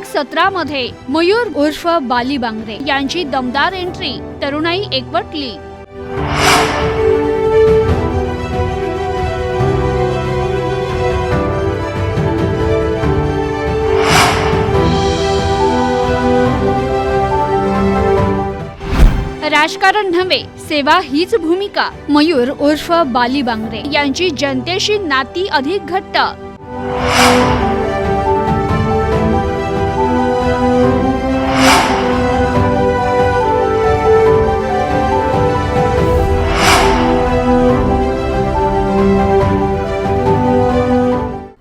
17 मध्ये मयूर उर्फ बाली बांगरे यांची दमदार एंट्री, तरुणाई एकवटली। राजकारण नव्हे, सेवा हीच भूमिका। मयूर उर्फ बाली बांगरे यांची जनतेशी नाती अधिक घट्ट।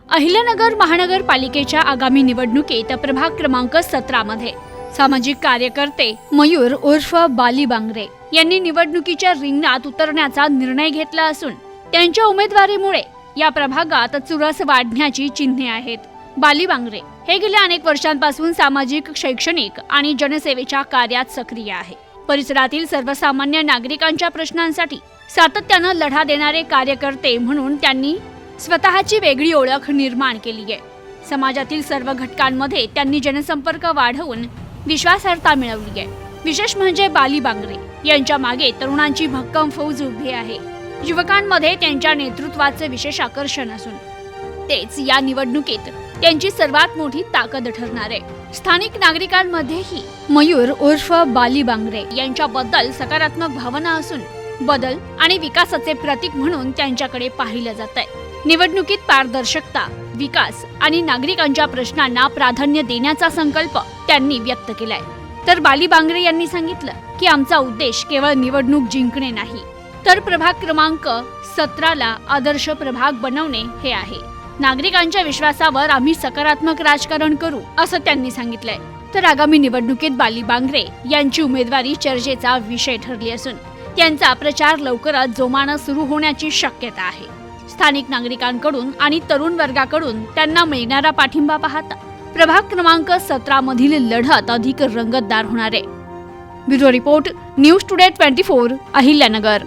अहिल्यानगर महानगरपालिकेच्या आगामी निवडणुकीत प्रभाग क्रमांक 17 मध्ये सामाजिक कार्यकर्ते मयूर उर्फ बाली बांगरे यांनी निवडणुकीच्या रिंगणात उतरण्याचा निर्णय घेतला असून त्यांच्या उमेदवारीमुळे या प्रभागात चुरस वाढण्याची चिन्हे आहेत। बाली बांगरे हे गेल्या अनेक वर्षांपासून सामाजिक, शैक्षणिक आणि जनसेवेच्या कार्यात सक्रिय आहे। परिसरातील सर्वसामान्य नागरिकांच्या प्रश्नांसाठी सातत्यानं लढा देणारे कार्यकर्ते म्हणून त्यांनी स्वतःची वेगळी ओळख निर्माण केली आहे। समाजातील सर्व घटकांमध्ये त्यांनी जनसंपर्क वाढवून विश्वासार्हता मिळवली आहे। विशेष म्हणजे बाली बांगरे यांच्या मागे तरुणांची भक्कम फौज उभी आहे। युवकांमध्ये त्यांच्या नेतृत्वाचे विशेष आकर्षण असून तेच या निवडणुकीत त्यांची सर्वात मोठी ताकद ठरणार आहे। स्थानिक नागरिकांमध्येही मयूर उर्फ बाली बांगरे यांच्याबद्दल सकारात्मक भावना असून बदल आणि विकासाचे प्रतीक म्हणून त्यांच्याकडे पाहिलं जात आहे। निवडणुकीत पारदर्शकता, विकास आणि नागरिकांच्या प्रश्नांना प्राधान्य देण्याचा संकल्प त्यांनी व्यक्त केलाय। तर बाली बांगरे यांनी सांगितलं की आमचा उद्देश केवळ निवडणूक जिंकणे नाही, तर प्रभाग क्रमांक 17 ला आदर्श प्रभाग बनवणे हे आहे। नागरिकांच्या विश्वासावर आम्ही सकारात्मक राजकारण करू असं त्यांनी सांगितलंय। तर आगामी निवडणुकीत बाली बांगरे यांची उमेदवारी चर्चेचा विषय ठरली असून त्यांचा प्रचार लवकरच जोमानं सुरू होण्याची शक्यता आहे। स्थानिक नागरिकांकडून आणि तरुण वर्गाकडून त्यांना मिळणारा पाठिंबा पाहता प्रभाग क्रमांक 17 मधील लढत अधिक रंगतदार होणार आहे। Bureau report, news today 24, Ahilyanagar.